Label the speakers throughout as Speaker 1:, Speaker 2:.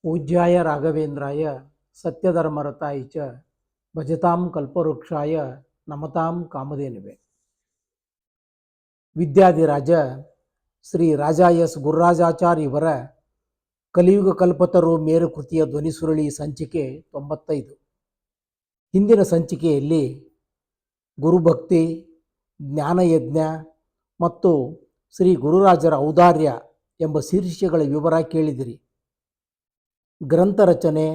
Speaker 1: पूज्याय राघवेंद्राय सत्यधर्मरताय च ಭಜತಾಂ ಕಲ್ಪವೃಕ್ಷಾಯ ನಮತಾಂ ಕಾಮಧೇನುವೆ. ವಿದ್ಯಾಧಿರಾಜ ಶ್ರೀ ರಾಜ ಎಸ್ ಗುರುರಾಜಾಚಾರ್ಯ ಇವರ ಕಲಿಯುಗ ಕಲ್ಪತರು ಮೇರು ಕೃತಿಯ ಧ್ವನಿಸುರುಳಿ ಸಂಚಿಕೆ 95. ಹಿಂದಿನ ಸಂಚಿಕೆಯಲ್ಲಿ ಗುರುಭಕ್ತಿ, ಜ್ಞಾನಯಜ್ಞ ಮತ್ತು ಶ್ರೀ ಗುರುರಾಜರ ಔದಾರ್ಯ ಎಂಬ ಶೀರ್ಷಿಕೆಗಳ ವಿವರ ಕೇಳಿದಿರಿ. ಗ್ರಂಥ ರಚನೆ,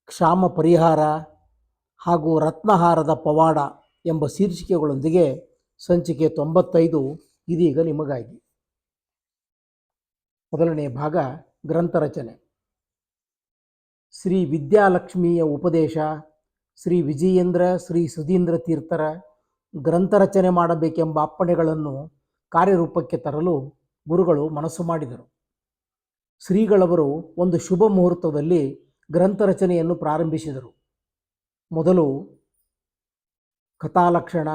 Speaker 1: ಕ್ಷಾಮ ಪರಿಹಾರ ಹಾಗೂ ರತ್ನಹಾರದ ಪವಾಡ ಎಂಬ ಶೀರ್ಷಿಕೆಗಳೊಂದಿಗೆ ಸಂಚಿಕೆ 95 ಇದೀಗ ನಿಮಗಾಗಿ. ಮೊದಲನೇ ಭಾಗ ಗ್ರಂಥ ರಚನೆ. ಶ್ರೀ ವಿದ್ಯಾಲಕ್ಷ್ಮಿಯ ಉಪದೇಶ, ಶ್ರೀ ವಿಜಯೇಂದ್ರ ಶ್ರೀ ಸುಧೀಂದ್ರ ತೀರ್ಥರ ಗ್ರಂಥ ರಚನೆ ಮಾಡಬೇಕೆಂಬ ಅಪ್ಪಣೆಗಳನ್ನು ಕಾರ್ಯರೂಪಕ್ಕೆ ತರಲು ಗುರುಗಳು ಮನಸ್ಸು ಮಾಡಿದರು. ಶ್ರೀಗಳವರು ಒಂದು ಶುಭ ಮುಹೂರ್ತದಲ್ಲಿ ಗ್ರಂಥ ರಚನೆಯನ್ನು ಪ್ರಾರಂಭಿಸಿದರು. ಮೊದಲು ಕಥಾಲಕ್ಷಣ,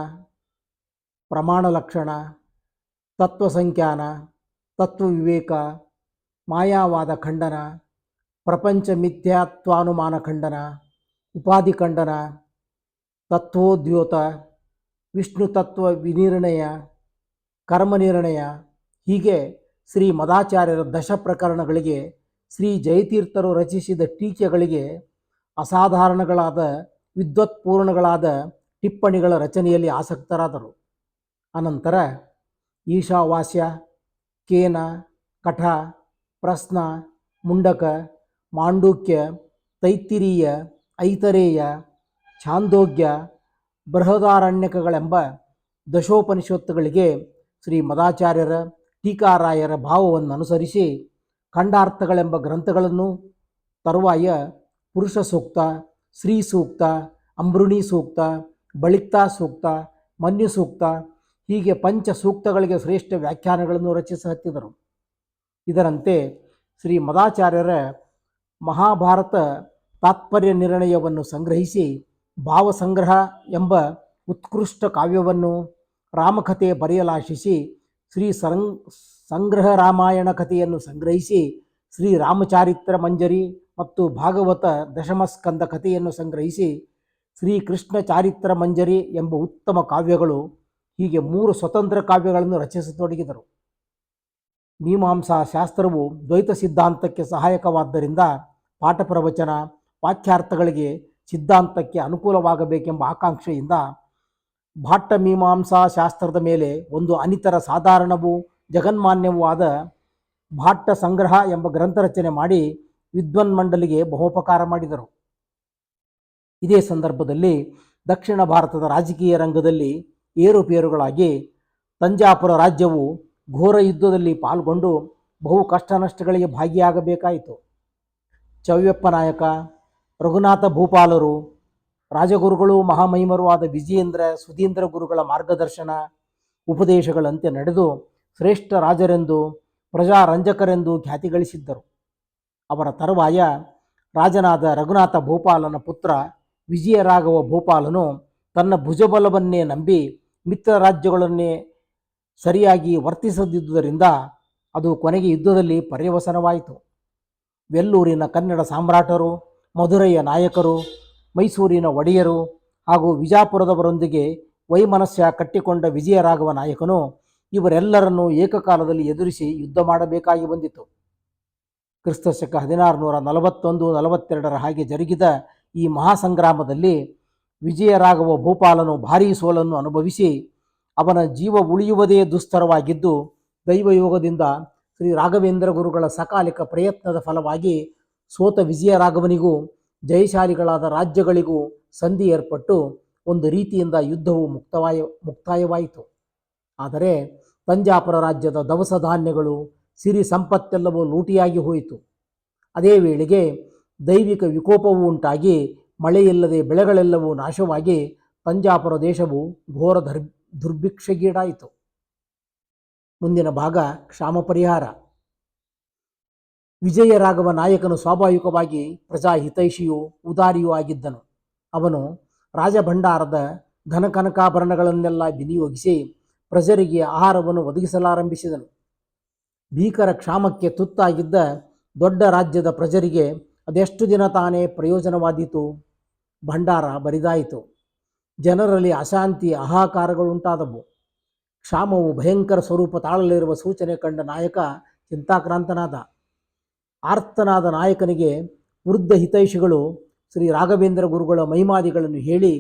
Speaker 1: ಪ್ರಮಾಣ ಲಕ್ಷಣ, ತತ್ವಸಂಖ್ಯಾನ, ತತ್ವವಿವೇಕ, ಮಾಯಾವಾದ ಖಂಡನ, ಪ್ರಪಂಚ ಮಿಥ್ಯಾತ್ವಾನುಮಾನ ಖಂಡನ, ಉಪಾಧಿ ಖಂಡನ, ತತ್ವೋದ್ಯೋತ, ವಿಷ್ಣು ತತ್ವ ವಿನಿರ್ಣಯ, ಕರ್ಮನಿರ್ಣಯ, ಹೀಗೆ ಶ್ರೀ ಮದಾಚಾರ್ಯರ ದಶ ಪ್ರಕರಣಗಳಿಗೆ, ಶ್ರೀ ಜಯತೀರ್ಥರು ರಚಿಸಿದ ಟೀಕೆಗಳಿಗೆ ಅಸಾಧಾರಣಗಳಾದ ವಿದ್ವತ್ಪೂರ್ಣಗಳಾದ ಟಿಪ್ಪಣಿಗಳ ರಚನೆಯಲ್ಲಿ ಆಸಕ್ತರಾದರು. ಅನಂತರ ಈಶಾವಾಸ್ಯ, ಕೇನ, ಕಠ, ಪ್ರಶ್ನ, ಮುಂಡಕ, ಮಾಂಡೂಕ್ಯ, ತೈತ್ತಿರೀಯ, ಐತರೇಯ, ಛಾಂದೋಗ್ಯ, ಬೃಹದಾರಣ್ಯಕಗಳೆಂಬ ದಶೋಪನಿಷತ್ತುಗಳಿಗೆ ಶ್ರೀ ಮದಾಚಾರ್ಯರ ಟೀಕಾರಾಯರ ಭಾವವನ್ನು ಅನುಸರಿಸಿ ಖಂಡಾರ್ಥಗಳೆಂಬ ಗ್ರಂಥಗಳನ್ನು, ತರುವಾಯ ಪುರುಷ ಸೂಕ್ತ, ಶ್ರೀ ಸೂಕ್ತ, ಅಂಬೃಣಿ ಸೂಕ್ತ, ಬಳಿಕ್ತಾ ಸೂಕ್ತ, ಮನ್ಯು ಸೂಕ್ತ, ಹೀಗೆ ಪಂಚ ಸೂಕ್ತಗಳಿಗೆ ಶ್ರೇಷ್ಠ ವ್ಯಾಖ್ಯಾನಗಳನ್ನು ರಚಿಸಿ ಹತ್ತಿದರು. ಇದರಂತೆ ಶ್ರೀ ಮದಾಚಾರ್ಯರ ಮಹಾಭಾರತ ತಾತ್ಪರ್ಯ ನಿರ್ಣಯವನ್ನು ಸಂಗ್ರಹಿಸಿ ಭಾವಸಂಗ್ರಹ ಎಂಬ ಉತ್ಕೃಷ್ಟ ಕಾವ್ಯವನ್ನು, ರಾಮಕಥೆ ಬರೆಯಲಾಶಿಸಿ ಶ್ರೀ ಸಂಗ್ರಹ ರಾಮಾಯಣ ಕಥೆಯನ್ನು ಸಂಗ್ರಹಿಸಿ ಶ್ರೀ ರಾಮಚಾರಿತ್ರ ಮಂಜರಿ ಮತ್ತು ಭಾಗವತ ದಶಮಸ್ಕಂದ ಕಥೆಯನ್ನು ಸಂಗ್ರಹಿಸಿ ಶ್ರೀ ಕೃಷ್ಣ ಚಾರಿತ್ರ ಮಂಜರಿ ಎಂಬ ಉತ್ತಮ ಕಾವ್ಯಗಳು, ಹೀಗೆ 3 ಸ್ವತಂತ್ರ ಕಾವ್ಯಗಳನ್ನು ರಚಿಸತೊಡಗಿದರು. ಮೀಮಾಂಸಾ ಶಾಸ್ತ್ರವು ದ್ವೈತ ಸಿದ್ಧಾಂತಕ್ಕೆ ಸಹಾಯಕವಾದ್ದರಿಂದ ಪಾಠ ಪ್ರವಚನ, ವಾಕ್ಯಾರ್ಥಗಳಿಗೆ ಸಿದ್ಧಾಂತಕ್ಕೆ ಅನುಕೂಲವಾಗಬೇಕೆಂಬ ಆಕಾಂಕ್ಷೆಯಿಂದ ಭಾಟ್ಟ ಮೀಮಾಂಸಾ ಶಾಸ್ತ್ರದ ಮೇಲೆ ಒಂದು ಅನಿತರ ಸಾಧಾರಣವೂ ಜಗನ್ಮಾನ್ಯವೂ ಆದ ಭಾಟ್ಟ ಸಂಗ್ರಹ ಎಂಬ ಗ್ರಂಥ ರಚನೆ ಮಾಡಿ ವಿದ್ವನ್ಮಂಡಲಿಗೆ ಬಹುಪಕಾರ ಮಾಡಿದರು. ಇದೇ ಸಂದರ್ಭದಲ್ಲಿ ದಕ್ಷಿಣ ಭಾರತದ ರಾಜಕೀಯ ರಂಗದಲ್ಲಿ ಏರುಪೇರುಗಳಾಗಿ ತಂಜಾಪುರ ರಾಜ್ಯವು ಘೋರ ಯುದ್ಧದಲ್ಲಿ ಪಾಲ್ಗೊಂಡು ಬಹು ಕಷ್ಟ ನಷ್ಟಗಳಿಗೆ ಭಾಗಿಯಾಗಬೇಕಾಯಿತು. ಚವ್ಯಪ್ಪ ನಾಯಕ, ರಘುನಾಥ ಭೂಪಾಲರು, ರಾಜಗುರುಗಳು ಮಹಾಮಹಿಮರೂ ಆದ ವಿಜಯೇಂದ್ರ ಸುಧೀಂದ್ರ ಗುರುಗಳ ಮಾರ್ಗದರ್ಶನ ಉಪದೇಶಗಳಂತೆ ನಡೆದು ಶ್ರೇಷ್ಠ ರಾಜರೆಂದು, ಪ್ರಜಾರಂಜಕರೆಂದು ಖ್ಯಾತಿ ಗಳಿಸಿದ್ದರು. ಅವರ ತರುವಾಯ ರಾಜನಾದ ರಘುನಾಥ ಭೂಪಾಲನ ಪುತ್ರ ವಿಜಯರಾಘವ ಭೂಪಾಲನು ತನ್ನ ಭುಜಬಲವನ್ನೇ ನಂಬಿ ಮಿತ್ರ ರಾಜ್ಯಗಳನ್ನೇ ಸರಿಯಾಗಿ ವರ್ತಿಸದಿದ್ದುದರಿಂದ ಅದು ಕೊನೆಗೆ ಯುದ್ಧದಲ್ಲಿ ಪರ್ಯವಸನವಾಯಿತು. ವೆಲ್ಲೂರಿನ ಕನ್ನಡ ಸಾಮ್ರಾಟರು, ಮಧುರೈಯ ನಾಯಕರು, ಮೈಸೂರಿನ ಒಡೆಯರು ಹಾಗೂ ವಿಜಾಪುರದವರೊಂದಿಗೆ ವೈಮನಸ್ಯ ಕಟ್ಟಿಕೊಂಡ ವಿಜಯರಾಘವ ನಾಯಕನು ಇವರೆಲ್ಲರನ್ನೂ ಏಕಕಾಲದಲ್ಲಿ ಎದುರಿಸಿ ಯುದ್ಧ ಮಾಡಬೇಕಾಗಿ ಬಂದಿತು. ಕ್ರಿಸ್ತಶಕ 1641-42 ಹಾಗೆ ಜರುಗಿದ ಈ ಮಹಾಸಂಗ್ರಾಮದಲ್ಲಿ ವಿಜಯರಾಘವ ಭೂಪಾಲನು ಭಾರೀ ಸೋಲನ್ನು ಅನುಭವಿಸಿ ಅವನ ಜೀವ ಉಳಿಯುವುದೇ ದುಸ್ತರವಾಗಿದ್ದು, ದೈವಯೋಗದಿಂದ ಶ್ರೀ ರಾಘವೇಂದ್ರ ಗುರುಗಳ ಸಕಾಲಿಕ ಪ್ರಯತ್ನದ ಫಲವಾಗಿ ಸೋತ ವಿಜಯರಾಘವನಿಗೂ ಜಯಶಾಲಿಗಳಾದ ರಾಜ್ಯಗಳಿಗೂ ಸಂಧಿ ಏರ್ಪಟ್ಟು ಒಂದು ರೀತಿಯಿಂದ ಯುದ್ಧವು ಮುಕ್ತಾಯವಾಯಿತು. ಆದರೆ ತಂಜಾಪುರ ರಾಜ್ಯದ ದವಸ ಧಾನ್ಯಗಳು, ಸಿರಿ ಸಂಪತ್ತೆಲ್ಲವೂ ಲೂಟಿಯಾಗಿ ಹೋಯಿತು. ಅದೇ ವೇಳೆಗೆ ದೈವಿಕ ವಿಕೋಪವೂ ಉಂಟಾಗಿ ಮಳೆಯಿಲ್ಲದೆ ಬೆಳೆಗಳೆಲ್ಲವೂ ನಾಶವಾಗಿ ತಂಜಾಪುರ ದೇಶವು ಘೋರ ದುರ್ಭಿಕ್ಷೆಗೀಡಾಯಿತು. ಮುಂದಿನ ಭಾಗ ಕ್ಷಾಮ ಪರಿಹಾರ. ವಿಜಯರಾಘವ ನಾಯಕನು ಸ್ವಾಭಾವಿಕವಾಗಿ ಪ್ರಜಾಹಿತೈಷಿಯೂ ಉದಾರಿಯೂ ಆಗಿದ್ದನು. ಅವನು ರಾಜಭಂಡಾರದ ಧನಕನಕಾಭರಣಗಳನ್ನೆಲ್ಲ ವಿನಿಯೋಗಿಸಿ ಪ್ರಜರಿಗೆ ಆಹಾರವನ್ನು ಒದಗಿಸಲಾರಂಭಿಸಿದನು. ಭೀಕರ ಕ್ಷಾಮಕ್ಕೆ ತುತ್ತಾಗಿದ್ದ ದೊಡ್ಡ ರಾಜ್ಯದ ಪ್ರಜರಿಗೆ ಅದೆಷ್ಟು ದಿನ ತಾನೇ ಪ್ರಯೋಜನವಾದೀತು. ಭಂಡಾರ ಬರಿದಾಯಿತು. ಜನರಲ್ಲಿ ಅಶಾಂತಿ ಹಾಹಾಕಾರಗಳುಂಟಾದವು. ಕ್ಷಾಮವು ಭಯಂಕರ ಸ್ವರೂಪ ತಾಳಲಿರುವ ಸೂಚನೆ ಕಂಡ ನಾಯಕ ಚಿಂತಾಕ್ರಾಂತನಾದ. ಆರ್ತನಾದ ನಾಯಕನಿಗೆ ವೃದ್ಧ ಹಿತೈಷಿಗಳು ಶ್ರೀ ರಾಘವೇಂದ್ರ ಗುರುಗಳ ಮಹಿಮಾದಿಗಳನ್ನು ಹೇಳಿ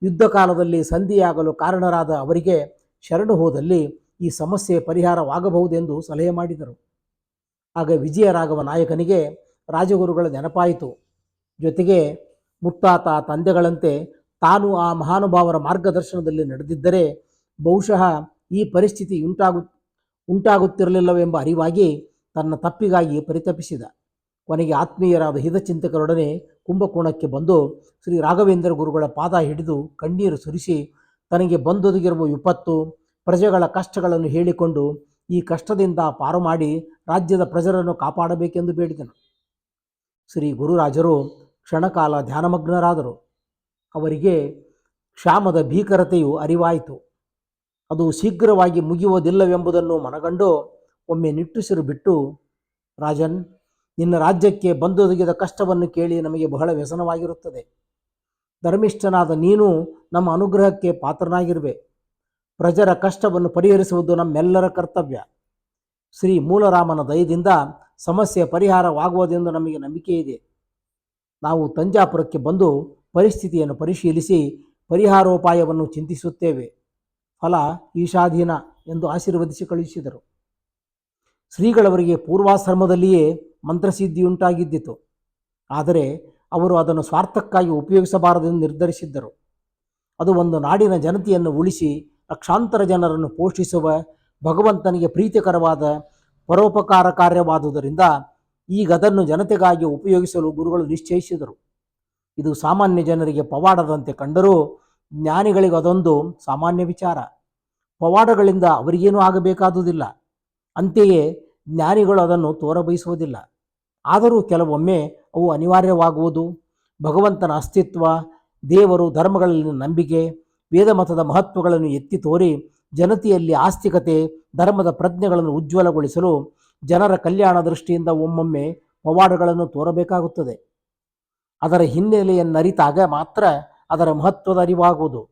Speaker 1: ಯುದ್ಧ ಕಾಲದಲ್ಲಿ ಸಂಧಿಯಾಗಲು ಕಾರಣರಾದ ಅವರಿಗೆ ಶರಣು ಹೋದಲ್ಲಿ ಈ ಸಮಸ್ಯೆ ಪರಿಹಾರವಾಗಬಹುದೆಂದು ಸಲಹೆ ಮಾಡಿದರು. ಆಗ ವಿಜಯರಾಘವ ನಾಯಕನಿಗೆ ರಾಜಗುರುಗಳ ನೆನಪಾಯಿತು. ಜೊತೆಗೆ ಮುತ್ತಾತ ತಂದೆಗಳಂತೆ ತಾನು ಆ ಮಹಾನುಭಾವರ ಮಾರ್ಗದರ್ಶನದಲ್ಲಿ ನಡೆದಿದ್ದರೆ ಬಹುಶಃ ಈ ಪರಿಸ್ಥಿತಿ ಉಂಟಾಗುತ್ತಿರಲಿಲ್ಲವೆಂಬ ಅರಿವಾಗಿ ತನ್ನ ತಪ್ಪಿಗಾಗಿ ಪರಿತಪಿಸಿದ. ಕೊನೆಗೆ ಆತ್ಮೀಯರಾದ ಹಿತಚಿಂತಕರೊಡನೆ ಕುಂಭಕೋಣಕ್ಕೆ ಬಂದು ಶ್ರೀ ರಾಘವೇಂದ್ರ ಗುರುಗಳ ಪಾದ ಹಿಡಿದು ಕಣ್ಣೀರು ಸುರಿಸಿ ತನಗೆ ಬಂದೊದಗಿರುವ ವಿಪತ್ತು, ಪ್ರಜೆಗಳ ಕಷ್ಟಗಳನ್ನು ಹೇಳಿಕೊಂಡು ಈ ಕಷ್ಟದಿಂದ ಪಾರು ಮಾಡಿ ರಾಜ್ಯದ ಪ್ರಜರನ್ನು ಕಾಪಾಡಬೇಕೆಂದು ಬೇಡಿದನು. ಶ್ರೀ ಗುರುರಾಜರು ಕ್ಷಣಕಾಲ ಧ್ಯಾನಮಗ್ನರಾದರು. ಅವರಿಗೆ ಕ್ಷಾಮದ ಭೀಕರತೆಯು ಅರಿವಾಯಿತು. ಅದು ಶೀಘ್ರವಾಗಿ ಮುಗಿಯುವುದಿಲ್ಲವೆಂಬುದನ್ನು ಮನಗಂಡು ಒಮ್ಮೆ ನಿಟ್ಟುಸಿರು ಬಿಟ್ಟು, ರಾಜನ್, ನಿನ್ನ ರಾಜ್ಯಕ್ಕೆ ಬಂದೊದಗಿದ ಕಷ್ಟವನ್ನು ಕೇಳಿ ನಮಗೆ ಬಹಳ ವ್ಯಸನವಾಗಿರುತ್ತದೆ. ಧರ್ಮಿಷ್ಠನಾದ ನೀನು ನಮ್ಮ ಅನುಗ್ರಹಕ್ಕೆ ಪಾತ್ರನಾಗಿರುವೆ. ಪ್ರಜರ ಕಷ್ಟವನ್ನು ಪರಿಹರಿಸುವುದು ನಮ್ಮೆಲ್ಲರ ಕರ್ತವ್ಯ. ಶ್ರೀ ಮೂಲರಾಮನ ದಯದಿಂದ ಸಮಸ್ಯೆ ಪರಿಹಾರವಾಗುವುದೆಂದು ನಮಗೆ ನಂಬಿಕೆ ಇದೆ. ನಾವು ತಂಜಾಪುರಕ್ಕೆ ಬಂದು ಪರಿಸ್ಥಿತಿಯನ್ನು ಪರಿಶೀಲಿಸಿ ಪರಿಹಾರೋಪಾಯವನ್ನು ಚಿಂತಿಸುತ್ತೇವೆ. ಫಲ ಈಶಾಧೀನ ಎಂದು ಆಶೀರ್ವದಿಸಿ ಕಳುಹಿಸಿದರು. ಶ್ರೀಗಳವರಿಗೆ ಪೂರ್ವಾಶ್ರಮದಲ್ಲಿಯೇ ಮಂತ್ರಸಿದ್ಧಿಯುಂಟಾಗಿದ್ದಿತು. ಆದರೆ ಅವರು ಅದನ್ನು ಸ್ವಾರ್ಥಕ್ಕಾಗಿ ಉಪಯೋಗಿಸಬಾರದೆಂದು ನಿರ್ಧರಿಸಿದ್ದರು. ಅದು ಒಂದು ನಾಡಿನ ಜನತೆಯನ್ನು ಉಳಿಸಿ ಲಕ್ಷಾಂತರ ಜನರನ್ನು ಪೋಷಿಸುವ ಭಗವಂತನಿಗೆ ಪ್ರೀತಿಕರವಾದ ಪರೋಪಕಾರ ಕಾರ್ಯವಾದುದರಿಂದ ಈಗ ಅದನ್ನು ಜನತೆಗಾಗಿ ಉಪಯೋಗಿಸಲು ಗುರುಗಳು ನಿಶ್ಚಯಿಸಿದರು. ಇದು ಸಾಮಾನ್ಯ ಜನರಿಗೆ ಪವಾಡದಂತೆ ಕಂಡರೂ ಜ್ಞಾನಿಗಳಿಗೆ ಅದೊಂದು ಸಾಮಾನ್ಯ ವಿಚಾರ. ಪವಾಡಗಳಿಂದ ಅವರಿಗೇನೂ ಆಗಬೇಕಾದುದಿಲ್ಲ. ಅಂತೆಯೇ ಜ್ಞಾನಿಗಳು ಅದನ್ನು ತೋರಬಯಸುವುದಿಲ್ಲ. ಆದರೂ ಕೆಲವೊಮ್ಮೆ ಅವು ಅನಿವಾರ್ಯವಾಗುವುದು. ಭಗವಂತನ ಅಸ್ತಿತ್ವ, ದೇವರು, ಧರ್ಮಗಳಲ್ಲಿನ ನಂಬಿಕೆ, ವೇದಮತದ ಮಹತ್ವಗಳನ್ನು ಎತ್ತಿ ತೋರಿ ಜನತೆಯಲ್ಲಿ ಆಸ್ತಿಕತೆ, ಧರ್ಮದ ಪ್ರಜ್ಞೆಗಳನ್ನು ಉಜ್ವಲಗೊಳಿಸಲು ಜನರ ಕಲ್ಯಾಣ ದೃಷ್ಟಿಯಿಂದ ಒಮ್ಮೊಮ್ಮೆ ಪವಾಡಗಳನ್ನು ತೋರಬೇಕಾಗುತ್ತದೆ. ಅದರ ಹಿನ್ನೆಲೆಯನ್ನರಿತಾಗ ಮಾತ್ರ ಅದರ ಮಹತ್ವದ ಅರಿವಾಗುವುದು.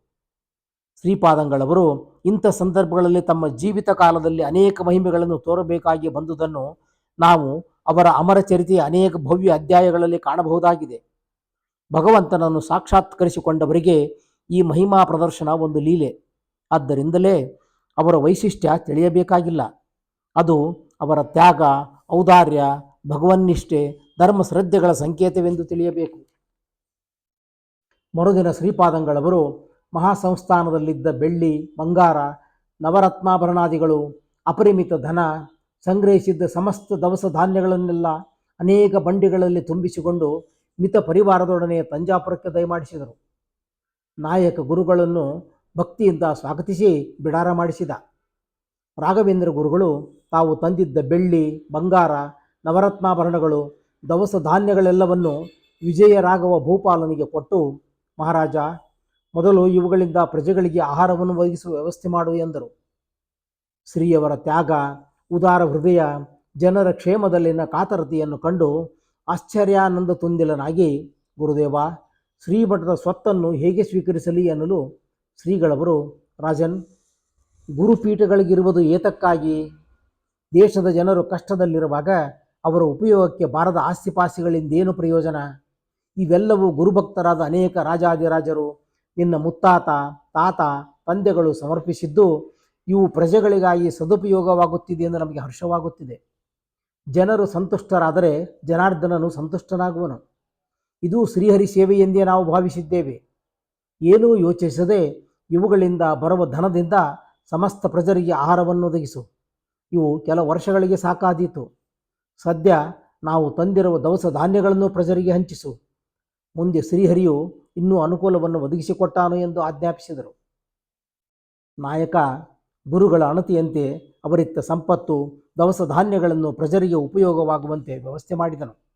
Speaker 1: ಶ್ರೀಪಾದಂಗಳವರು ಇಂಥ ಸಂದರ್ಭಗಳಲ್ಲಿ ತಮ್ಮ ಜೀವಿತ ಕಾಲದಲ್ಲಿ ಅನೇಕ ಮಹಿಮೆಗಳನ್ನು ತೋರಬೇಕಾಗಿ ಬಂದುದನ್ನು ನಾವು ಅವರ ಅಮರ ಚರಿತೆಯ ಅನೇಕ ಭವ್ಯ ಅಧ್ಯಾಯಗಳಲ್ಲಿ ಕಾಣಬಹುದಾಗಿದೆ. ಭಗವಂತನನ್ನು ಸಾಕ್ಷಾತ್ಕರಿಸಿಕೊಂಡವರಿಗೆ ಈ ಮಹಿಮಾ ಪ್ರದರ್ಶನ ಒಂದು ಲೀಲೆ. ಆದ್ದರಿಂದಲೇ ಅವರ ವೈಶಿಷ್ಟ್ಯ ತಿಳಿಯಬೇಕಾಗಿಲ್ಲ. ಅದು ಅವರ ತ್ಯಾಗ, ಔದಾರ್ಯ, ಭಗವನ್ನಿಷ್ಠೆ, ಧರ್ಮ ಶ್ರದ್ಧೆಗಳ ಸಂಕೇತವೆಂದು ತಿಳಿಯಬೇಕು. ಮರುದಿನ ಶ್ರೀಪಾದಂಗಳವರು ಮಹಾಸಂಸ್ಥಾನದಲ್ಲಿದ್ದ ಬೆಳ್ಳಿ, ಬಂಗಾರ, ನವರತ್ನಾಭರಣಾದಿಗಳು, ಅಪರಿಮಿತ ಧನ, ಸಂಗ್ರಹಿಸಿದ್ದ ಸಮಸ್ತ ದವಸ ಧಾನ್ಯಗಳನ್ನೆಲ್ಲ ಅನೇಕ ಬಂಡಿಗಳಲ್ಲಿ ತುಂಬಿಸಿಕೊಂಡು ಮಿತ ಪರಿವಾರದೊಡನೆ ತಂಜಾಪುರಕ್ಕೆ ದಯಮಾಡಿಸಿದರು. ನಾಯಕ ಗುರುಗಳನ್ನು ಭಕ್ತಿಯಿಂದ ಸ್ವಾಗತಿಸಿ ಬಿಡಾರ ಮಾಡಿಸಿದ. ರಾಘವೇಂದ್ರ ಗುರುಗಳು ತಾವು ತಂದಿದ್ದ ಬೆಳ್ಳಿ, ಬಂಗಾರ, ನವರತ್ನಾಭರಣಗಳು, ದವಸ ಧಾನ್ಯಗಳೆಲ್ಲವನ್ನು ವಿಜಯರಾಘವ ಭೂಪಾಲನಿಗೆ ಕೊಟ್ಟು, ಮಹಾರಾಜ, ಮೊದಲು ಇವುಗಳಿಂದ ಪ್ರಜೆಗಳಿಗೆ ಆಹಾರವನ್ನು ಒದಗಿಸುವ ವ್ಯವಸ್ಥೆ ಮಾಡು ಎಂದರು. ಶ್ರೀಯವರ ತ್ಯಾಗ, ಉದಾರ ಹೃದಯ, ಜನರ ಕ್ಷೇಮದಲ್ಲಿನ ಕಾತರತೆಯನ್ನು ಕಂಡು ಆಶ್ಚರ್ಯಾನಂದ ತುಂದಿಲನಾಗಿ, ಗುರುದೇವ, ಶ್ರೀಮಠದ ಸ್ವತ್ತನ್ನು ಹೇಗೆ ಸ್ವೀಕರಿಸಲಿ ಎನ್ನಲು ಶ್ರೀಗಳವರು, ರಾಜನ್, ಗುರುಪೀಠಗಳಿಗಿರುವುದು ಏತಕ್ಕಾಗಿ? ದೇಶದ ಜನರು ಕಷ್ಟದಲ್ಲಿರುವಾಗ ಅವರ ಉಪಯೋಗಕ್ಕೆ ಬಾರದ ಆಸ್ತಿಪಾಸ್ತಿಗಳಿಂದೇನು ಪ್ರಯೋಜನ? ಇವೆಲ್ಲವೂ ಗುರುಭಕ್ತರಾದ ಅನೇಕ ರಾಜಾದಿರಾಜರು, ನಿನ್ನ ಮುತ್ತಾತ, ತಾತ, ತಂದೆಗಳು ಸಮರ್ಪಿಸಿದ್ದು ಇವು ಪ್ರಜೆಗಳಿಗಾಗಿ ಸದುಪಯೋಗವಾಗುತ್ತಿದೆ ಎಂದು ನಮಗೆ ಹರ್ಷವಾಗುತ್ತಿದೆ. ಜನರು ಸಂತುಷ್ಟರಾದರೆ ಜನಾರ್ದನನು ಸಂತುಷ್ಟನಾಗುವನು. ಇದು ಶ್ರೀಹರಿ ಸೇವೆ ಎಂದೇ ನಾವು ಭಾವಿಸಿದ್ದೇವೆ. ಏನೂ ಯೋಚಿಸದೆ ಇವುಗಳಿಂದ ಬರುವ ಧನದಿಂದ ಸಮಸ್ತ ಪ್ರಜರಿಗೆ ಆಹಾರವನ್ನು ಒದಗಿಸು. ಇವು ಕೆಲ ವರ್ಷಗಳಿಗೆ ಸಾಕಾದೀತು. ಸದ್ಯ ನಾವು ತಂದಿರುವ ದವಸ ಧಾನ್ಯಗಳನ್ನು ಪ್ರಜರಿಗೆ ಹಂಚಿಸು. ಮುಂದೆ ಶ್ರೀಹರಿಯು ಇನ್ನೂ ಅನುಕೂಲವನ್ನು ಒದಗಿಸಿಕೊಟ್ಟಾನು ಎಂದು ಆಜ್ಞಾಪಿಸಿದರು. ನಾಯಕ ಗುರುಗಳ ಅಣತಿಯಂತೆ ಅವರಿತ್ತ ಸಂಪತ್ತು, ದವಸ ಧಾನ್ಯಗಳನ್ನು ಪ್ರಜರಿಗೆ ಉಪಯೋಗವಾಗುವಂತೆ ವ್ಯವಸ್ಥೆ ಮಾಡಿದನು.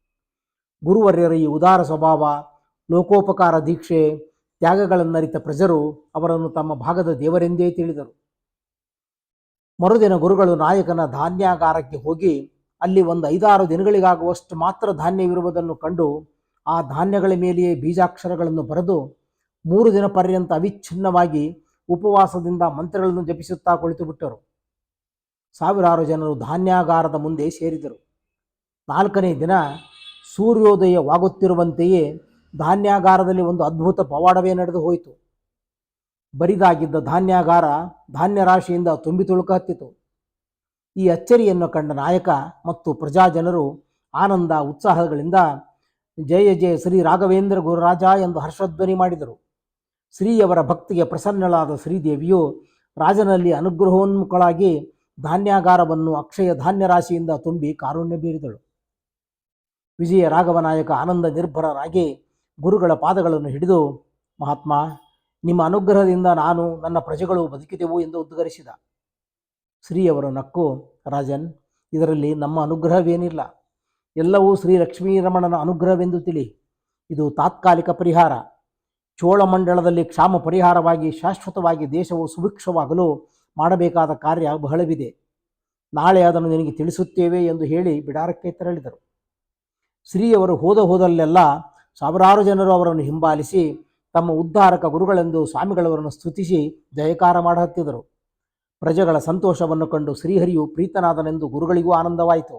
Speaker 1: ಗುರುವರ್ಯರ ಈ ಉದಾರ ಸ್ವಭಾವ, ಲೋಕೋಪಕಾರ ದೀಕ್ಷೆ, ತ್ಯಾಗಗಳನ್ನರಿತ ಪ್ರಜರು ಅವರನ್ನು ತಮ್ಮ ಭಾಗದ ದೇವರೆಂದೇ ತಿಳಿದರು. ಮರುದಿನ ಗುರುಗಳು ನಾಯಕನ ಧಾನ್ಯಾಗಾರಕ್ಕೆ ಹೋಗಿ ಅಲ್ಲಿ ಒಂದು 5-6 ದಿನಗಳಿಗಾಗುವಷ್ಟು ಮಾತ್ರ ಧಾನ್ಯವಿರುವುದನ್ನು ಕಂಡು ಆ ಧಾನ್ಯಗಳ ಮೇಲೆಯೇ ಬೀಜಾಕ್ಷರಗಳನ್ನು ಬರೆದು 3 ದಿನ ಪರ್ಯಂತ ಅವಿಚ್ಛಿನ್ನವಾಗಿ ಉಪವಾಸದಿಂದ ಮಂತ್ರಗಳನ್ನು ಜಪಿಸುತ್ತಾ ಕುಳಿತು ಬಿಟ್ಟರು. ಸಾವಿರಾರು ಜನರು ಧಾನ್ಯಾಗಾರದ ಮುಂದೆ ಸೇರಿದರು. 4ನೇ ದಿನ ಸೂರ್ಯೋದಯವಾಗುತ್ತಿರುವಂತೆಯೇ ಧಾನ್ಯಾಗಾರದಲ್ಲಿ ಒಂದು ಅದ್ಭುತ ಪವಾಡವೇ ನಡೆದು ಹೋಯಿತು. ಬರಿದಾಗಿದ್ದ ಧಾನ್ಯಾಗಾರ ಧಾನ್ಯ ರಾಶಿಯಿಂದ ತುಂಬಿ ತುಳುಕ ಹತ್ತಿತು. ಈ ಅಚ್ಚರಿಯನ್ನು ಕಂಡ ನಾಯಕ ಮತ್ತು ಪ್ರಜಾಜನರು ಆನಂದ ಉತ್ಸಾಹಗಳಿಂದ ಜಯ ಜಯ ಶ್ರೀ ರಾಘವೇಂದ್ರ ಗುರುರಾಜ ಎಂದು ಹರ್ಷಧ್ವನಿ ಮಾಡಿದರು. ಶ್ರೀಯವರ ಭಕ್ತಿಗೆ ಪ್ರಸನ್ನಳಾದ ಶ್ರೀದೇವಿಯು ರಾಜನಲ್ಲಿ ಅನುಗ್ರಹೋನ್ಮುಖಳಾಗಿ ಧಾನ್ಯಾಗಾರವನ್ನು ಅಕ್ಷಯ ಧಾನ್ಯ ರಾಶಿಯಿಂದ ತುಂಬಿ ಕಾರುಣ್ಯ ಬೀರಿದಳು. ವಿಜಯ ರಾಘವನಾಯಕ ಆನಂದ ನಿರ್ಭರರಾಗಿ ಗುರುಗಳ ಪಾದಗಳನ್ನು ಹಿಡಿದು, ಮಹಾತ್ಮ, ನಿಮ್ಮ ಅನುಗ್ರಹದಿಂದ ನಾನು ನನ್ನ ಪ್ರಜೆಗಳು ಬದುಕಿದೆವು ಎಂದು ಉದ್ಗರಿಸಿದ. ಶ್ರೀಯವರು ನಕ್ಕು, ರಾಜನ್, ಇದರಲ್ಲಿ ನಮ್ಮ ಅನುಗ್ರಹವೇನಿಲ್ಲ, ಎಲ್ಲವೂ ಶ್ರೀ ಲಕ್ಷ್ಮೀರಮಣನ ಅನುಗ್ರಹವೆಂದು ತಿಳಿ. ಇದು ತಾತ್ಕಾಲಿಕ ಪರಿಹಾರ. ಚೋಳಮಂಡಲದಲ್ಲಿ ಕ್ಷಾಮ ಪರಿಹಾರವಾಗಿ ಶಾಶ್ವತವಾಗಿ ದೇಶವು ಸುಭಿಕ್ಷವಾಗಲು ಮಾಡಬೇಕಾದ ಕಾರ್ಯ ಬಹಳವಿದೆ. ನಾಳೆ ಅದನ್ನು ನಿನಗೆ ತಿಳಿಸುತ್ತೇವೆ ಎಂದು ಹೇಳಿ ಬಿಡಾರಕ್ಕೆ ತೆರಳಿದರು. ಶ್ರೀಯವರು ಹೋದಲ್ಲೆಲ್ಲ ಸಾವಿರಾರು ಜನರು ಅವರನ್ನು ಹಿಂಬಾಲಿಸಿ ತಮ್ಮ ಉದ್ಧಾರಕ ಗುರುಗಳೆಂದು ಸ್ವಾಮಿಗಳವರನ್ನು ಸ್ತುತಿಸಿ ಜಯಕಾರ ಮಾಡಹತ್ತಿದರು. ಪ್ರಜೆಗಳ ಸಂತೋಷವನ್ನು ಕಂಡು ಶ್ರೀಹರಿಯು ಪ್ರೀತನಾದನೆಂದು ಗುರುಗಳಿಗೂ ಆನಂದವಾಯಿತು.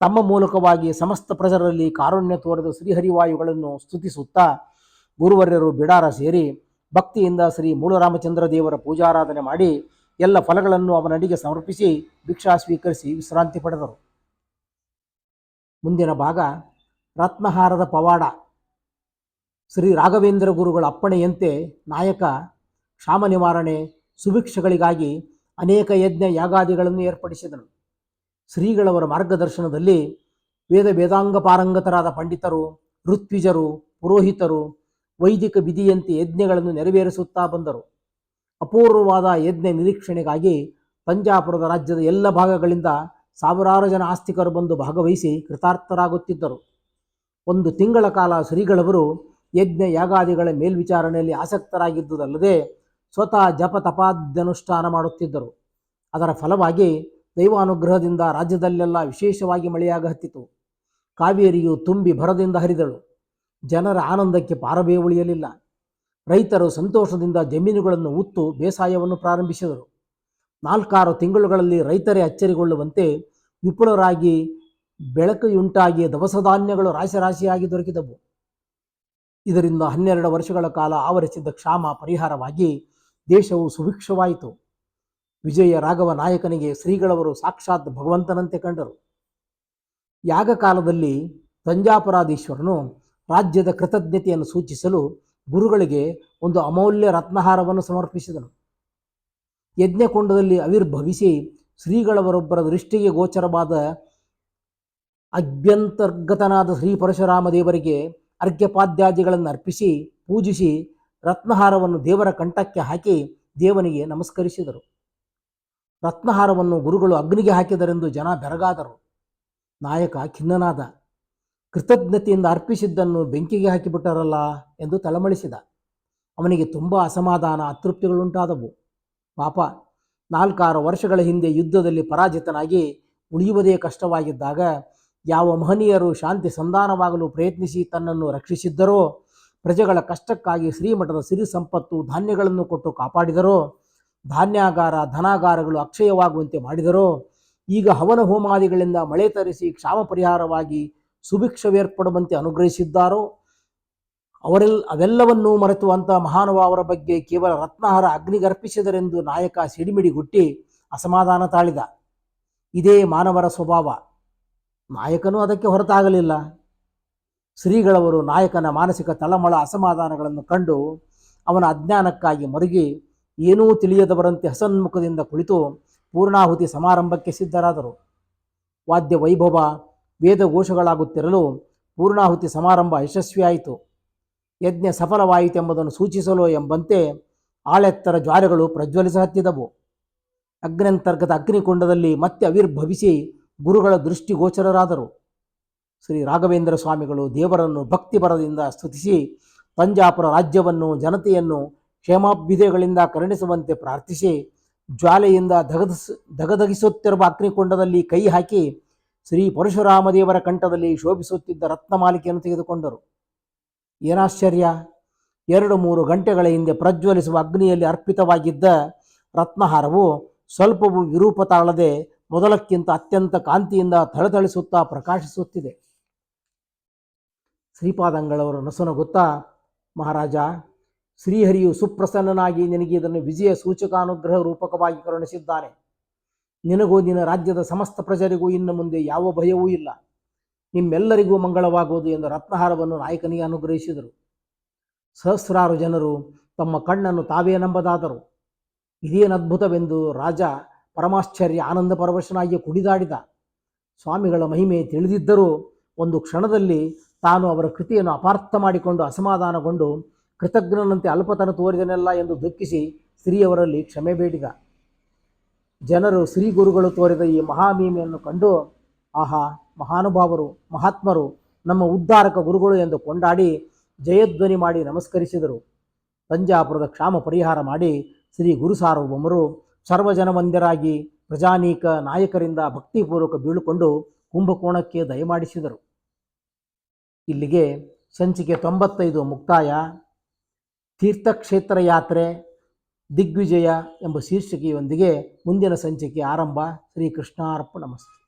Speaker 1: ತಮ್ಮ ಮೂಲಕವಾಗಿ ಸಮಸ್ತ ಪ್ರಜರಲ್ಲಿ ಕಾರುಣ್ಯ ತೋರಿದ ಶ್ರೀಹರಿವಾಯುಗಳನ್ನು ಸ್ತುತಿಸುತ್ತಾ ಗುರುವರ್ಯರು ಬಿಡಾರ ಸೇರಿ ಭಕ್ತಿಯಿಂದ ಶ್ರೀ ಮೂಲರಾಮಚಂದ್ರ ದೇವರ ಪೂಜಾರಾಧನೆ ಮಾಡಿ ಎಲ್ಲ ಫಲಗಳನ್ನು ಅವನಡಿಗೆ ಸಮರ್ಪಿಸಿ ಭಿಕ್ಷಾ ಸ್ವೀಕರಿಸಿ ವಿಶ್ರಾಂತಿ ಪಡೆದರು. ಮುಂದಿನ ಭಾಗ ರತ್ನಹಾರದ ಪವಾಡ. ಶ್ರೀ ರಾಘವೇಂದ್ರ ಗುರುಗಳ ಅಪ್ಪಣೆಯಂತೆ ನಾಯಕ ಕ್ಷಾಮ ನಿವಾರಣೆ ಸುಭಿಕ್ಷಗಳಿಗಾಗಿ ಅನೇಕ ಯಜ್ಞ ಯಾಗಾದಿಗಳನ್ನು ಏರ್ಪಡಿಸಿದನು. ಶ್ರೀಗಳವರ ಮಾರ್ಗದರ್ಶನದಲ್ಲಿ ವೇದಾಂಗ ಪಾರಂಗತರಾದ ಪಂಡಿತರು, ಋತ್ವಿಜರು, ಪುರೋಹಿತರು ವೈದಿಕ ವಿಧಿಯಂತೆ ಯಜ್ಞಗಳನ್ನು ನೆರವೇರಿಸುತ್ತಾ ಬಂದರು. ಅಪೂರ್ವವಾದ ಯಜ್ಞ ನಿರೀಕ್ಷಣೆಗಾಗಿ ತಂಜಾಪುರದ ರಾಜ್ಯದ ಎಲ್ಲ ಭಾಗಗಳಿಂದ ಸಾವಿರಾರು ಜನ ಆಸ್ತಿಕರು ಬಂದು ಭಾಗವಹಿಸಿ ಕೃತಾರ್ಥರಾಗುತ್ತಿದ್ದರು. 1 ತಿಂಗಳ ಕಾಲ ಶ್ರೀಗಳವರು ಯಜ್ಞ ಯಾಗಾದಿಗಳ ಮೇಲ್ವಿಚಾರಣೆಯಲ್ಲಿ ಆಸಕ್ತರಾಗಿದ್ದುದಲ್ಲದೆ ಸ್ವತಃ ಜಪ ತಪಾದ್ಯನುಷ್ಠಾನ ಮಾಡುತ್ತಿದ್ದರು. ಅದರ ಫಲವಾಗಿ ದೈವಾನುಗ್ರಹದಿಂದ ರಾಜ್ಯದಲ್ಲೆಲ್ಲ ವಿಶೇಷವಾಗಿ ಮಳೆಯಾಗ ಹತ್ತಿತು. ಕಾವೇರಿಯು ತುಂಬಿ ಭರದಿಂದ ಹರಿದಳು. ಜನರ ಆನಂದಕ್ಕೆ ಪಾರವೇ ಉಳಿಯಲಿಲ್ಲ. ರೈತರು ಸಂತೋಷದಿಂದ ಜಮೀನುಗಳನ್ನು ಉತ್ತು ಬೇಸಾಯವನ್ನು ಪ್ರಾರಂಭಿಸಿದರು. 4-6 ತಿಂಗಳುಗಳಲ್ಲಿ ರೈತರೇ ಅಚ್ಚರಿಗೊಳ್ಳುವಂತೆ ವಿಪುಲರಾಗಿ ಬೆಳಕುಯುಂಟಾಗಿ ದವಸ ಧಾನ್ಯಗಳು ರಾಶಿಯಾಗಿ ದೊರಕಿದವು. ಇದರಿಂದ 12 ವರ್ಷಗಳ ಕಾಲ ಆವರಿಸಿದ್ದ ಕ್ಷಾಮ ಪರಿಹಾರವಾಗಿ ದೇಶವು ಸುಭಿಕ್ಷವಾಯಿತು. ವಿಜಯ ರಾಘವ ನಾಯಕನಿಗೆ ಶ್ರೀಗಳವರು ಸಾಕ್ಷಾತ್ ಭಗವಂತನಂತೆ ಕಂಡರು. ಯಾಗ ಕಾಲದಲ್ಲಿ ತಂಜಾಪುರಾಧೀಶ್ವರನು ರಾಜ್ಯದ ಕೃತಜ್ಞತೆಯನ್ನು ಸೂಚಿಸಲು ಗುರುಗಳಿಗೆ ಒಂದು ಅಮೂಲ್ಯ ರತ್ನಹಾರವನ್ನು ಸಮರ್ಪಿಸಿದನು. ಯಜ್ಞಕುಂಡದಲ್ಲಿ ಆವಿರ್ಭವಿಸಿ ಶ್ರೀಗಳವರೊಬ್ಬರ ದೃಷ್ಟಿಗೆ ಗೋಚರವಾದ ಅಭ್ಯಂತರ್ಗತನಾದ ಶ್ರೀ ಪರಶುರಾಮ ದೇವರಿಗೆ ಅರ್ಘ್ಯಪಾದ್ಯಾದಿಗಳನ್ನು ಅರ್ಪಿಸಿ ಪೂಜಿಸಿ ರತ್ನಹಾರವನ್ನು ದೇವರ ಕಂಠಕ್ಕೆ ಹಾಕಿ ದೇವನಿಗೆ ನಮಸ್ಕರಿಸಿದರು. ರತ್ನಹಾರವನ್ನು ಗುರುಗಳು ಅಗ್ನಿಗೆ ಹಾಕಿದರೆಂದು ಜನ ಬೆರಗಾದರು. ನಾಯಕ ಖಿನ್ನನಾದ. ಕೃತಜ್ಞತೆಯಿಂದ ಅರ್ಪಿಸಿದ್ದನ್ನು ಬೆಂಕಿಗೆ ಹಾಕಿಬಿಟ್ಟರಲ್ಲ ಎಂದು ತಳಮಳಿಸಿದ. ಅವನಿಗೆ ತುಂಬ ಅಸಮಾಧಾನ, ಅತೃಪ್ತಿಗಳುಂಟಾದವು. ಪಾಪ, 4-6 ವರ್ಷಗಳ ಹಿಂದೆ ಯುದ್ಧದಲ್ಲಿ ಪರಾಜಿತನಾಗಿ ಉಳಿಯುವುದೇ ಕಷ್ಟವಾಗಿದ್ದಾಗ ಯಾವ ಮಹನೀಯರು ಶಾಂತಿ ಸಂಧಾನವಾಗಲು ಪ್ರಯತ್ನಿಸಿ ತನ್ನನ್ನು ರಕ್ಷಿಸಿದ್ದರೋ, ಪ್ರಜೆಗಳ ಕಷ್ಟಕ್ಕಾಗಿ ಶ್ರೀಮಠದ ಸಿರಿ ಸಂಪತ್ತು ಧಾನ್ಯಗಳನ್ನು ಕೊಟ್ಟು ಕಾಪಾಡಿದರೋ, ಧಾನ್ಯಾಗಾರ ಧನಾಗಾರಗಳು ಅಕ್ಷಯವಾಗುವಂತೆ ಮಾಡಿದರೋ, ಈಗ ಹವನ ಹೋಮಾದಿಗಳಿಂದ ಮಳೆ ತರಿಸಿ ಕ್ಷಾಮ ಪರಿಹಾರವಾಗಿ ಸುಭಿಕ್ಷವೇರ್ಪಡುವಂತೆ ಅನುಗ್ರಹಿಸಿದ್ದಾರೋ, ಅವೆಲ್ಲವನ್ನೂ ಮರೆತುವಂಥ ಮಹಾನುಭಾವರ ಬಗ್ಗೆ ಕೇವಲ ರತ್ನಹಾರ ಅಗ್ನಿಗರ್ಪಿಸಿದರೆಂದು ನಾಯಕ ಸಿಡಿಮಿಡಿಗುಟ್ಟಿ ಅಸಮಾಧಾನ ತಾಳಿದ. ಇದೇ ಮಾನವರ ಸ್ವಭಾವ. ನಾಯಕನೂ ಅದಕ್ಕೆ ಹೊರತಾಗಲಿಲ್ಲ. ಶ್ರೀಗಳವರು ನಾಯಕನ ಮಾನಸಿಕ ತಳಮಳ ಅಸಮಾಧಾನಗಳನ್ನು ಕಂಡು ಅವನ ಅಜ್ಞಾನಕ್ಕಾಗಿ ಮರುಗಿ ಏನೂ ತಿಳಿಯದವರಂತೆ ಹಸನ್ಮುಖದಿಂದ ಕುಳಿತು ಪೂರ್ಣಾಹುತಿ ಸಮಾರಂಭಕ್ಕೆ ಸಿದ್ಧರಾದರು. ವಾದ್ಯ ವೈಭವ ವೇದಘೋಷಗಳಾಗುತ್ತಿರಲು ಪೂರ್ಣಾಹುತಿ ಸಮಾರಂಭ ಯಶಸ್ವಿಯಾಯಿತು. ಯಜ್ಞ ಸಫಲವಾಯಿತೆಂಬುದನ್ನು ಸೂಚಿಸಲು ಎಂಬಂತೆ ಆಳೆತ್ತರ ಜ್ವಾಲೆಗಳು ಪ್ರಜ್ವಲಿಸ ಹತ್ತಿದವು. ಅಗ್ನ್ಯಂತರ್ಗತ ಅಗ್ನಿಕುಂಡದಲ್ಲಿ ಮತ್ತೆ ಆವಿರ್ಭವಿಸಿ ಗುರುಗಳ ದೃಷ್ಟಿಗೋಚರರಾದರು. ಶ್ರೀ ರಾಘವೇಂದ್ರ ಸ್ವಾಮಿಗಳು ದೇವರನ್ನು ಭಕ್ತಿಭರದಿಂದ ಸ್ತುತಿಸಿ ತಂಜಾಪುರ ರಾಜ್ಯವನ್ನು ಜನತೆಯನ್ನು ಕ್ಷೇಮಾಭ್ಯುದಯಗಳಿಂದ ಕರುಣಿಸುವಂತೆ ಪ್ರಾರ್ಥಿಸಿ ಜ್ವಾಲೆಯಿಂದ ಧಗಧಗಿಸುತ್ತಿರುವ ಅಗ್ನಿಕುಂಡದಲ್ಲಿ ಕೈ ಹಾಕಿ ಶ್ರೀ ಪರಶುರಾಮದೇವರ ಕಂಠದಲ್ಲಿ ಶೋಭಿಸುತ್ತಿದ್ದ ರತ್ನಮಾಲಿಕೆಯನ್ನು ತೆಗೆದುಕೊಂಡರು. ಏನಾಶ್ಚರ್ಯ, 2-3 ಗಂಟೆಗಳ ಹಿಂದೆ ಪ್ರಜ್ವಲಿಸುವ ಅಗ್ನಿಯಲ್ಲಿ ಅರ್ಪಿತವಾಗಿದ್ದ ರತ್ನಹಾರವು ಸ್ವಲ್ಪವೂ ವಿರೂಪ ತಾಳದೆ ಮೊದಲಕ್ಕಿಂತ ಅತ್ಯಂತ ಕಾಂತಿಯಿಂದ ಥಳಥಳಿಸುತ್ತಾ ಪ್ರಕಾಶಿಸುತ್ತಿದೆ. ಶ್ರೀಪಾದಂಗಳವರು ನಸುನಗುತ್ತಾ, ಮಹಾರಾಜ, ಶ್ರೀಹರಿಯು ಸುಪ್ರಸನ್ನನಾಗಿ ನಿನಗೆ ಇದನ್ನು ವಿಜಯ ಸೂಚಕಾನುಗ್ರಹ ರೂಪಕವಾಗಿ ಕರುಣಿಸಿದ್ದಾನೆ. ನಿನಗೂ ನಿನ್ನ ರಾಜ್ಯದ ಸಮಸ್ತ ಪ್ರಜರಿಗೂ ಇನ್ನು ಮುಂದೆ ಯಾವ ಭಯವೂ ಇಲ್ಲ. ನಿಮ್ಮೆಲ್ಲರಿಗೂ ಮಂಗಳವಾಗುವುದು ಎಂದು ರತ್ನಹಾರವನ್ನು ನಾಯಕನಿಗೆ ಅನುಗ್ರಹಿಸಿದರು. ಸಹಸ್ರಾರು ಜನರು ತಮ್ಮ ಕಣ್ಣನ್ನು ತಾವೇ ನಂಬದಾದರು. ಇದೇನು ಅದ್ಭುತವೆಂದು ರಾಜ ಪರಮಾಶ್ಚರ್ಯ ಆನಂದ ಪರವಶನಾಗಿ ಕುಣಿದಾಡಿದ. ಸ್ವಾಮಿಗಳ ಮಹಿಮೆ ತಿಳಿದಿದ್ದರೂ ಒಂದು ಕ್ಷಣದಲ್ಲಿ ತಾನು ಅವರ ಕೃತಿಯನ್ನು ಅಪಾರ್ಥ ಮಾಡಿಕೊಂಡು ಅಸಮಾಧಾನಗೊಂಡು ಕೃತಜ್ಞನಂತೆ ಅಲ್ಪತನ ತೋರಿದನೆಲ್ಲ ಎಂದು ದುಃಖಿಸಿ ಶ್ರೀಯವರಲ್ಲಿ ಕ್ಷಮೆ ಬೇಡಿದ. ಜನರು ಶ್ರೀ ಗುರುಗಳು ತೋರಿದ ಈ ಮಹಾಮಹಿಮೆಯನ್ನು ಕಂಡು, ಆಹಾ, ಮಹಾನುಭಾವರು, ಮಹಾತ್ಮರು, ನಮ್ಮ ಉದ್ಧಾರಕ ಗುರುಗಳು ಎಂದು ಕೊಂಡಾಡಿ ಜಯಧ್ವನಿ ಮಾಡಿ ನಮಸ್ಕರಿಸಿದರು. ತಂಜಾಪುರದ ಕ್ಷಾಮ ಪರಿಹಾರ ಮಾಡಿ ಶ್ರೀ ಗುರು ಸಾರ್ವಭೌಮರು ಸರ್ವಜನವಂದ್ಯರಾಗಿ ಪ್ರಜಾನೀಕ ನಾಯಕರಿಂದ ಭಕ್ತಿಪೂರ್ವಕ ಬೀಳುಕೊಂಡು ಕುಂಭಕೋಣಕ್ಕೆ ದಯಮಾಡಿಸಿದರು. ಇಲ್ಲಿಗೆ ಸಂಚಿಕೆ 95 ಮುಕ್ತಾಯ. ತೀರ್ಥಕ್ಷೇತ್ರ ಯಾತ್ರೆ ದಿಗ್ವಿಜಯ ಎಂಬ ಶೀರ್ಷಿಕೆಯೊಂದಿಗೆ ಮುಂದಿನ ಸಂಚಿಕೆ ಆರಂಭ. ಶ್ರೀಕೃಷ್ಣಾರ್ಪಣಮಸ್ತು.